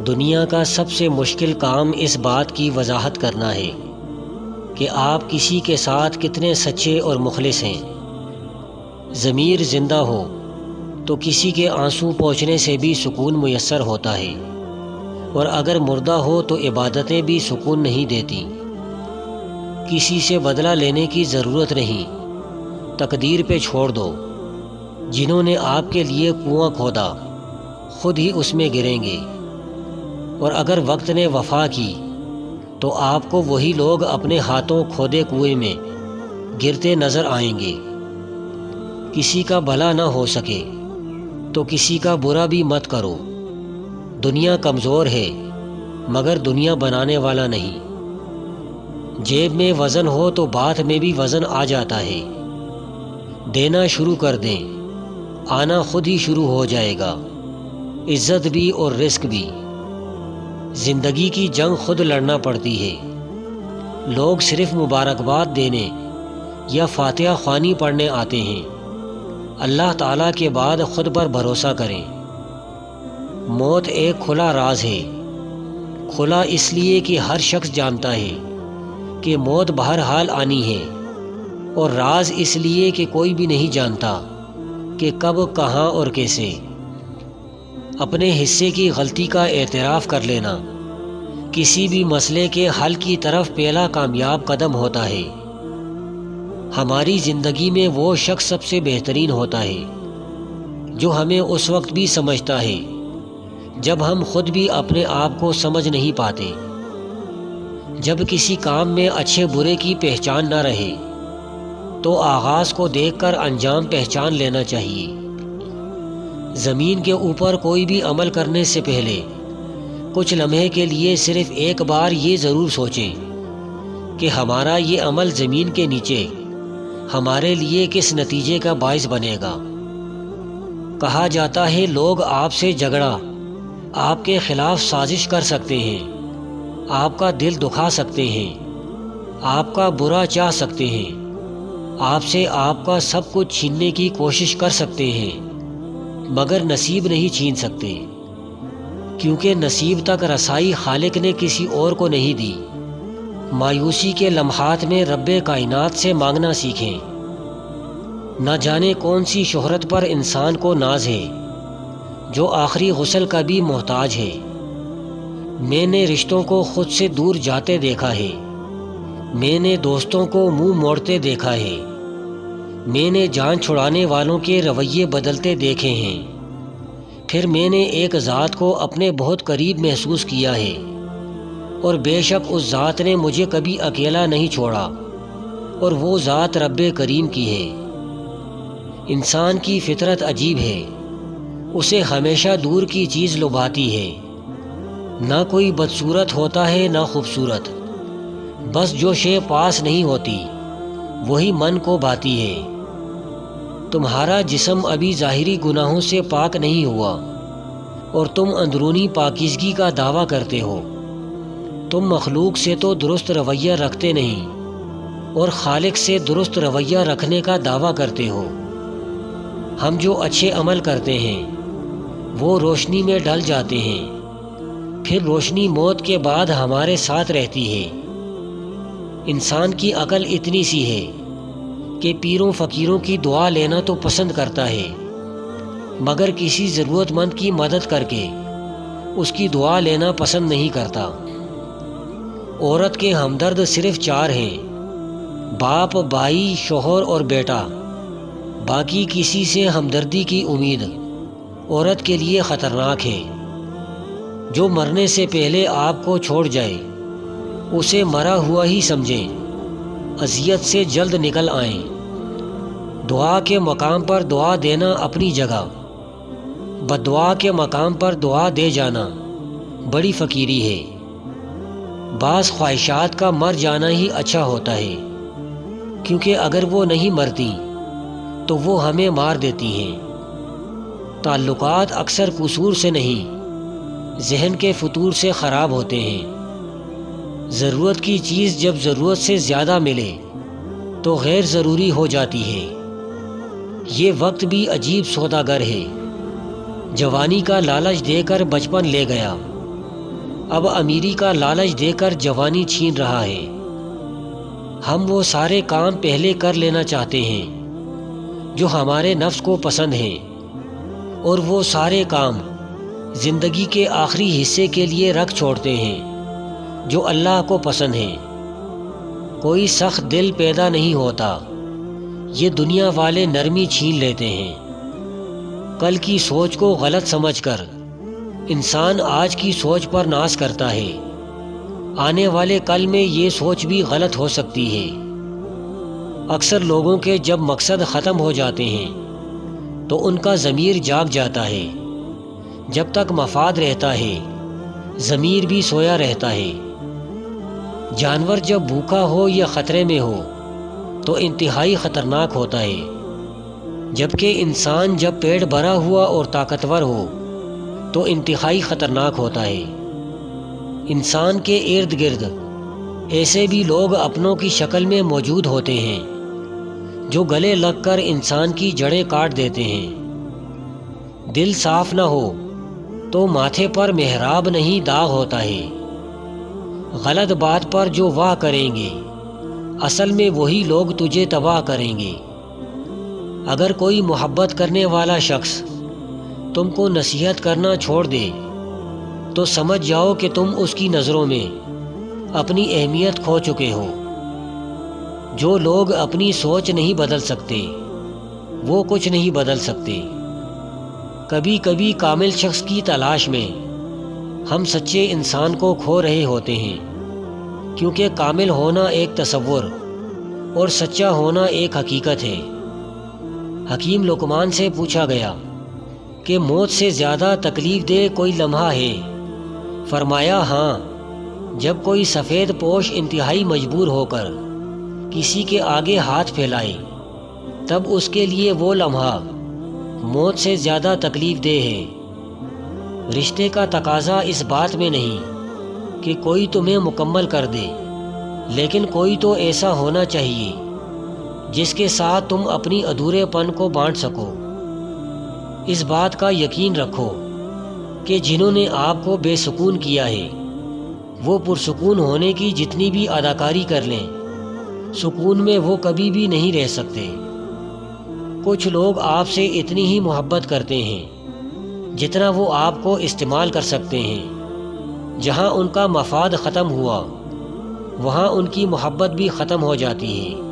دنیا کا سب سے مشکل کام اس بات کی وضاحت کرنا ہے کہ آپ کسی کے ساتھ کتنے سچے اور مخلص ہیں۔ ضمیر زندہ ہو تو کسی کے آنسو پوچھنے سے بھی سکون میسر ہوتا ہے، اور اگر مردہ ہو تو عبادتیں بھی سکون نہیں دیتی۔ کسی سے بدلہ لینے کی ضرورت نہیں، تقدیر پہ چھوڑ دو۔ جنہوں نے آپ کے لیے کنواں کھودا خود ہی اس میں گریں گے، اور اگر وقت نے وفا کی تو آپ کو وہی لوگ اپنے ہاتھوں کھودے کنویں میں گرتے نظر آئیں گے۔ کسی کا بھلا نہ ہو سکے تو کسی کا برا بھی مت کرو۔ دنیا کمزور ہے مگر دنیا بنانے والا نہیں۔ جیب میں وزن ہو تو بات میں بھی وزن آ جاتا ہے۔ دینا شروع کر دیں، آنا خود ہی شروع ہو جائے گا، عزت بھی اور رزق بھی۔ زندگی کی جنگ خود لڑنا پڑتی ہے۔ لوگ صرف مبارکباد دینے یا فاتحہ خوانی پڑھنے آتے ہیں۔ اللہ تعالیٰ کے بعد خود پر بھروسہ کریں۔ موت ایک کھلا راز ہے، کھلا اس لیے کہ ہر شخص جانتا ہے کہ موت بہرحال آنی ہے، اور راز اس لیے کہ کوئی بھی نہیں جانتا کہ کب، کہاں اور کیسے۔ اپنے حصے کی غلطی کا اعتراف کر لینا کسی بھی مسئلے کے حل کی طرف پہلا کامیاب قدم ہوتا ہے۔ ہماری زندگی میں وہ شخص سب سے بہترین ہوتا ہے جو ہمیں اس وقت بھی سمجھتا ہے جب ہم خود بھی اپنے آپ کو سمجھ نہیں پاتے۔ جب کسی کام میں اچھے برے کی پہچان نہ رہے تو آغاز کو دیکھ کر انجام پہچان لینا چاہیے۔ زمین کے اوپر کوئی بھی عمل کرنے سے پہلے کچھ لمحے کے لیے صرف ایک بار یہ ضرور سوچیں کہ ہمارا یہ عمل زمین کے نیچے ہمارے لیے کس نتیجے کا باعث بنے گا۔ کہا جاتا ہے لوگ آپ سے جھگڑا، آپ کے خلاف سازش کر سکتے ہیں، آپ کا دل دکھا سکتے ہیں، آپ کا برا چاہ سکتے ہیں، آپ سے آپ کا سب کچھ چھیننے کی کوشش کر سکتے ہیں، مگر نصیب نہیں چھین سکتے، کیونکہ نصیب تک رسائی خالق نے کسی اور کو نہیں دی۔ مایوسی کے لمحات میں رب کائنات سے مانگنا سیکھیں۔ نہ جانے کون سی شہرت پر انسان کو ناز ہے جو آخری غسل کا بھی محتاج ہے۔ میں نے رشتوں کو خود سے دور جاتے دیکھا ہے، میں نے دوستوں کو منہ موڑتے دیکھا ہے، میں نے جان چھڑانے والوں کے رویے بدلتے دیکھے ہیں، پھر میں نے ایک ذات کو اپنے بہت قریب محسوس کیا ہے، اور بے شک اس ذات نے مجھے کبھی اکیلا نہیں چھوڑا، اور وہ ذات رب کریم کی ہے۔ انسان کی فطرت عجیب ہے، اسے ہمیشہ دور کی چیز لبھاتی ہے۔ نہ کوئی بدصورت ہوتا ہے نہ خوبصورت، بس جو شے پاس نہیں ہوتی وہی من کو بھاتی ہے۔ تمہارا جسم ابھی ظاہری گناہوں سے پاک نہیں ہوا، اور تم اندرونی پاکیزگی کا دعویٰ کرتے ہو۔ تم مخلوق سے تو درست رویہ رکھتے نہیں، اور خالق سے درست رویہ رکھنے کا دعویٰ کرتے ہو۔ ہم جو اچھے عمل کرتے ہیں وہ روشنی میں ڈل جاتے ہیں، پھر روشنی موت کے بعد ہمارے ساتھ رہتی ہے۔ انسان کی عقل اتنی سی ہے کہ پیروں فقیروں کی دعا لینا تو پسند کرتا ہے، مگر کسی ضرورت مند کی مدد کر کے اس کی دعا لینا پسند نہیں کرتا۔ عورت کے ہمدرد صرف 4 ہیں: باپ، بھائی، شوہر اور بیٹا۔ باقی کسی سے ہمدردی کی امید عورت کے لیے خطرناک ہے۔ جو مرنے سے پہلے آپ کو چھوڑ جائے اسے مرا ہوا ہی سمجھیں، اذیت سے جلد نکل آئیں۔ دعا کے مقام پر دعا دینا اپنی جگہ، بددعا کے مقام پر دعا دے جانا بڑی فقیری ہے۔ بعض خواہشات کا مر جانا ہی اچھا ہوتا ہے، کیونکہ اگر وہ نہیں مرتی تو وہ ہمیں مار دیتی ہیں۔ تعلقات اکثر قصور سے نہیں، ذہن کے فتور سے خراب ہوتے ہیں۔ ضرورت کی چیز جب ضرورت سے زیادہ ملے تو غیر ضروری ہو جاتی ہے۔ یہ وقت بھی عجیب سوداگر ہے۔ جوانی کا لالچ دے کر بچپن لے گیا، اب امیری کا لالچ دے کر جوانی چھین رہا ہے۔ ہم وہ سارے کام پہلے کر لینا چاہتے ہیں جو ہمارے نفس کو پسند ہیں، اور وہ سارے کام زندگی کے آخری حصے کے لیے رکھ چھوڑتے ہیں جو اللہ کو پسند ہیں۔ کوئی سخت دل پیدا نہیں ہوتا، یہ دنیا والے نرمی چھین لیتے ہیں۔ کل کی سوچ کو غلط سمجھ کر انسان آج کی سوچ پر ناز کرتا ہے۔ آنے والے کل میں یہ سوچ بھی غلط ہو سکتی ہے۔ اکثر لوگوں کے جب مقصد ختم ہو جاتے ہیں تو ان کا ضمیر جاگ جاتا ہے۔ جب تک مفاد رہتا ہے ضمیر بھی سویا رہتا ہے۔ جانور جب بھوکا ہو یا خطرے میں ہو تو انتہائی خطرناک ہوتا ہے، جبکہ انسان جب پیٹ بھرا ہوا اور طاقتور ہو تو انتہائی خطرناک ہوتا ہے۔ انسان کے ارد گرد ایسے بھی لوگ اپنوں کی شکل میں موجود ہوتے ہیں جو گلے لگ کر انسان کی جڑیں کاٹ دیتے ہیں۔ دل صاف نہ ہو تو ماتھے پر محراب نہیں داغ ہوتا ہے۔ غلط بات پر جو واہ کریں گے اصل میں وہی لوگ تجھے تباہ کریں گے۔ اگر کوئی محبت کرنے والا شخص تم کو نصیحت کرنا چھوڑ دے تو سمجھ جاؤ کہ تم اس کی نظروں میں اپنی اہمیت کھو چکے ہو۔ جو لوگ اپنی سوچ نہیں بدل سکتے وہ کچھ نہیں بدل سکتے۔ کبھی کبھی کامل شخص کی تلاش میں ہم سچے انسان کو کھو رہے ہوتے ہیں، کیونکہ کامل ہونا ایک تصور اور سچا ہونا ایک حقیقت ہے۔ حکیم لقمان سے پوچھا گیا کہ موت سے زیادہ تکلیف دہ کوئی لمحہ ہے؟ فرمایا ہاں، جب کوئی سفید پوش انتہائی مجبور ہو کر کسی کے آگے ہاتھ پھیلائے تب اس کے لیے وہ لمحہ موت سے زیادہ تکلیف دہ ہے۔ رشتے کا تقاضا اس بات میں نہیں کہ کوئی تمہیں مکمل کر دے، لیکن کوئی تو ایسا ہونا چاہیے جس کے ساتھ تم اپنی ادھورے پن کو بانٹ سکو۔ اس بات کا یقین رکھو کہ جنہوں نے آپ کو بے سکون کیا ہے وہ پرسکون ہونے کی جتنی بھی اداکاری کر لیں سکون میں وہ کبھی بھی نہیں رہ سکتے۔ کچھ لوگ آپ سے اتنی ہی محبت کرتے ہیں جتنا وہ آپ کو استعمال کر سکتے ہیں۔ جہاں ان کا مفاد ختم ہوا وہاں ان کی محبت بھی ختم ہو جاتی ہے۔